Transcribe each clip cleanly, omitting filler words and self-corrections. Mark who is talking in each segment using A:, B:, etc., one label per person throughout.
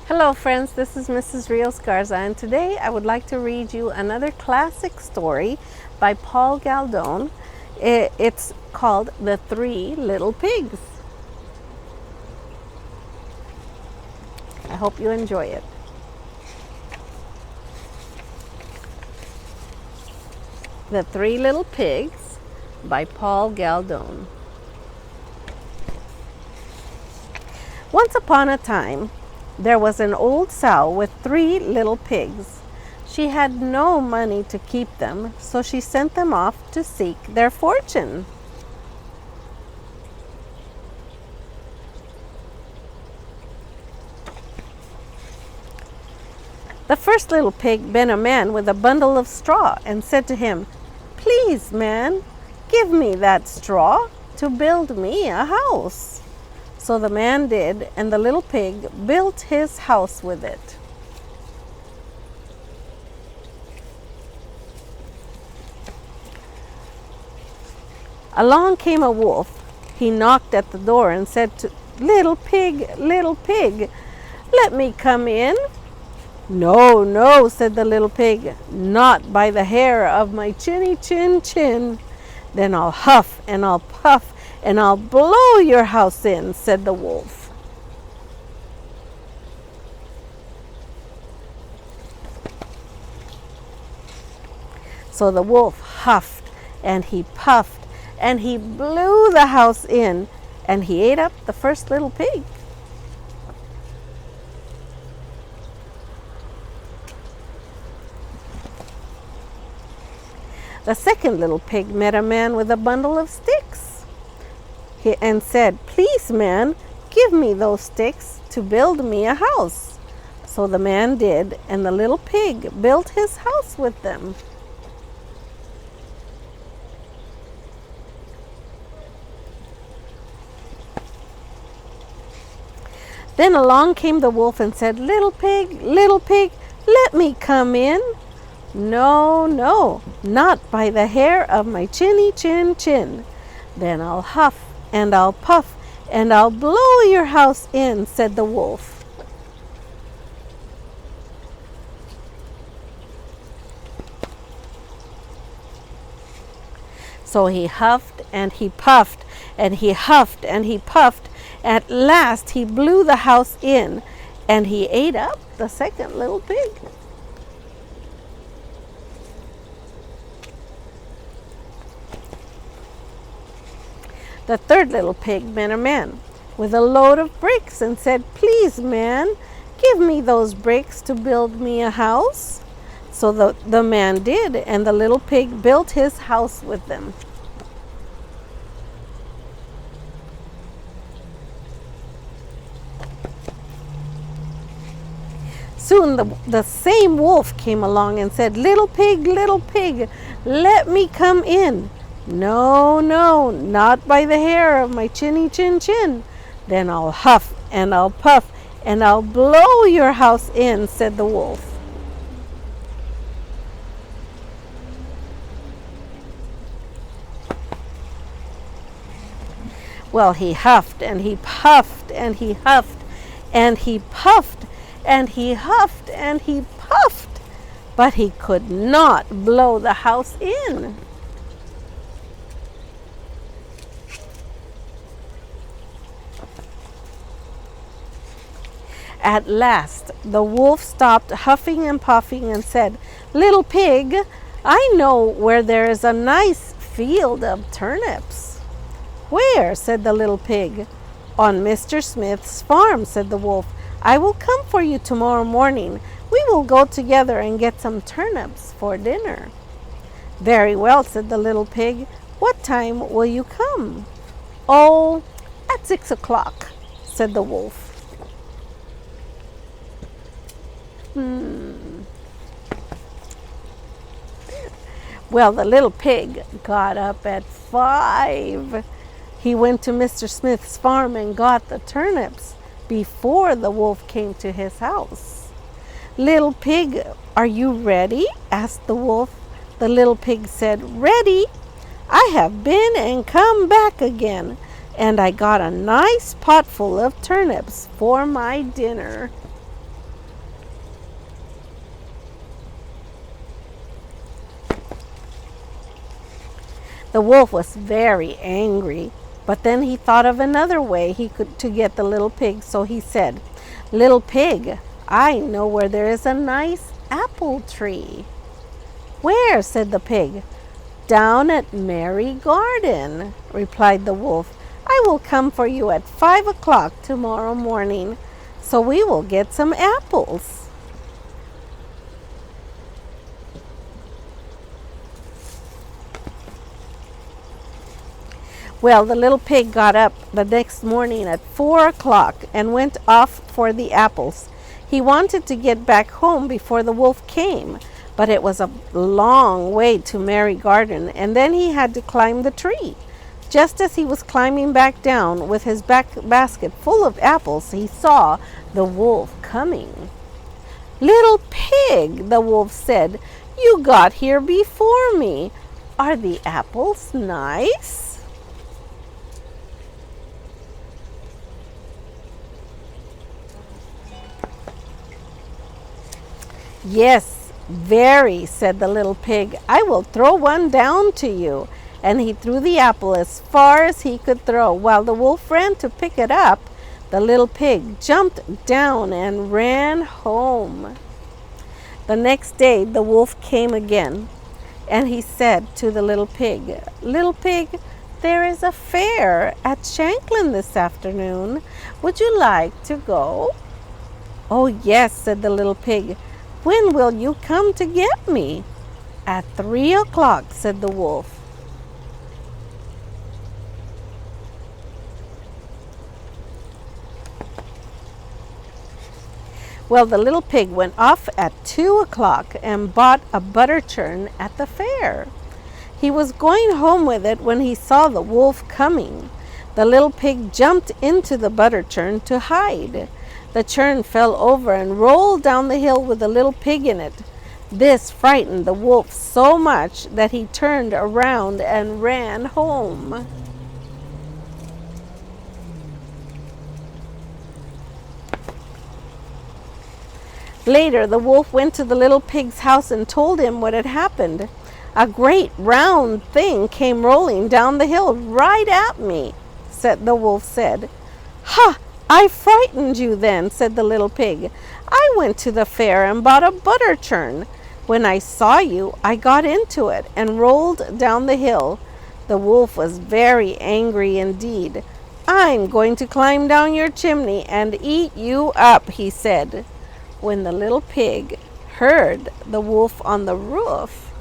A: Hello friends, this is Mrs. Rios-Garza, and today I would like to read you another classic story by Paul Galdone. It's called The Three Little Pigs. I hope you enjoy it. The Three Little Pigs by Paul Galdone. Once upon a time, there was an old sow with 3 little pigs. She had no money to keep them, so she sent them off to seek their fortune. The first little pig met a man with a bundle of straw and said to him, "Please, man, give me that straw to build me a house." So the man did, and the little pig built his house with it. Along came a wolf. He knocked at the door and said to little pig, let me come in." "No, no," said the little pig, "not by the hair of my chinny chin chin." "Then I'll huff and I'll puff and I'll blow your house in," said the wolf. So the wolf huffed and he puffed and he blew the house in, and he ate up the first little pig. The second little pig met a man with a bundle of sticks and said, "Please, man, give me those sticks to build me a house." So the man did, and the little pig built his house with them. Then along came the wolf and said, little pig, let me come in." "No, no, not by the hair of my chinny chin chin." "Then I'll huff and I'll puff and I'll blow your house in," said the wolf. So he huffed and he puffed and he huffed and he puffed. At last he blew the house in, and he ate up the second little pig. The third little pig met a man with a load of bricks and said, "Please, man, give me those bricks to build me a house." So the man did, and the little pig built his house with them. Soon the same wolf came along and said, little pig, let me come in." "No, no, not by the hair of my chinny chin chin." "Then I'll huff and I'll puff and I'll blow your house in," said the wolf. Well, he huffed and he puffed and he huffed and he puffed and he huffed and he puffed, but he could not blow the house in. At last the wolf stopped huffing and puffing and said, "Little pig, I know where there is a nice field of turnips." "Where?" said the little pig. "On Mr. Smith's farm," said the wolf. "I will come for you tomorrow morning. We will go together and get some turnips for dinner." "Very well," said the little pig. "What time will you come?" "Oh, at 6 o'clock," said the wolf. Well, the little pig got up at 5. He went to Mr. Smith's farm and got the turnips before the wolf came to his house. "Little pig, are you ready?" asked the wolf. The little pig said, "Ready. I have been and come back again, and I got a nice pot full of turnips for my dinner." The wolf was very angry, but then he thought of another way he could to get the little pig, so he said, "Little pig, I know where there is a nice apple tree." "Where?" said the pig. "Down at Merry Garden," replied the wolf. "I will come for you at 5 o'clock tomorrow morning, so we will get some apples." Well, the little pig got up the next morning at 4 o'clock and went off for the apples. He wanted to get back home before the wolf came, but it was a long way to Merry Garden, and then he had to climb the tree. Just as he was climbing back down with his basket full of apples, he saw the wolf coming. "Little pig," the wolf said, "you got here before me. Are the apples nice?" "Yes, very," said the little pig. "I will throw one down to you." And he threw the apple as far as he could throw. While the wolf ran to pick it up, the little pig jumped down and ran home. The next day the wolf came again, and he said to the little pig, "Little pig, there is a fair at Shanklin this afternoon. Would you like to go?" "Oh, yes," said the little pig. "When will you come to get me?" "At 3 o'clock," said the wolf. Well, the little pig went off at 2 o'clock and bought a butter churn at the fair. He was going home with it when he saw the wolf coming. The little pig jumped into the butter churn to hide. The churn fell over and rolled down the hill with the little pig in it. This frightened the wolf so much that he turned around and ran home. Later, the wolf went to the little pig's house and told him what had happened. "A great round thing came rolling down the hill right at me," the wolf said. "Ha! I frightened you then," said the little pig. "I went to the fair and bought a butter churn. When I saw you, I got into it and rolled down the hill." The wolf was very angry indeed. "I'm going to climb down your chimney and eat you up," he said. When the little pig heard the wolf on the roof,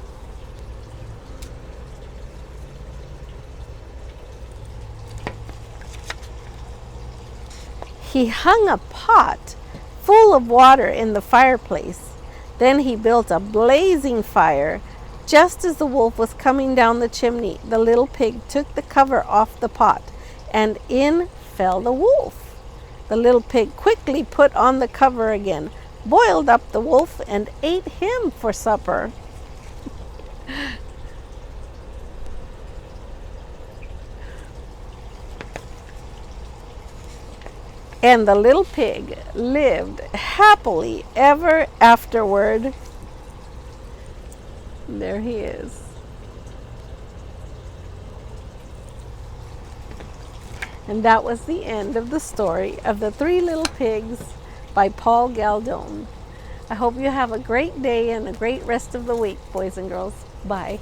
A: he hung a pot full of water in the fireplace. Then he built a blazing fire. Just as the wolf was coming down the chimney, the little pig took the cover off the pot, and in fell the wolf. The little pig quickly put on the cover again, boiled up the wolf, and ate him for supper. And the little pig lived happily ever afterward. There he is. And that was the end of the story of the Three Little Pigs by Paul Galdone. I hope you have a great day and a great rest of the week, boys and girls. Bye.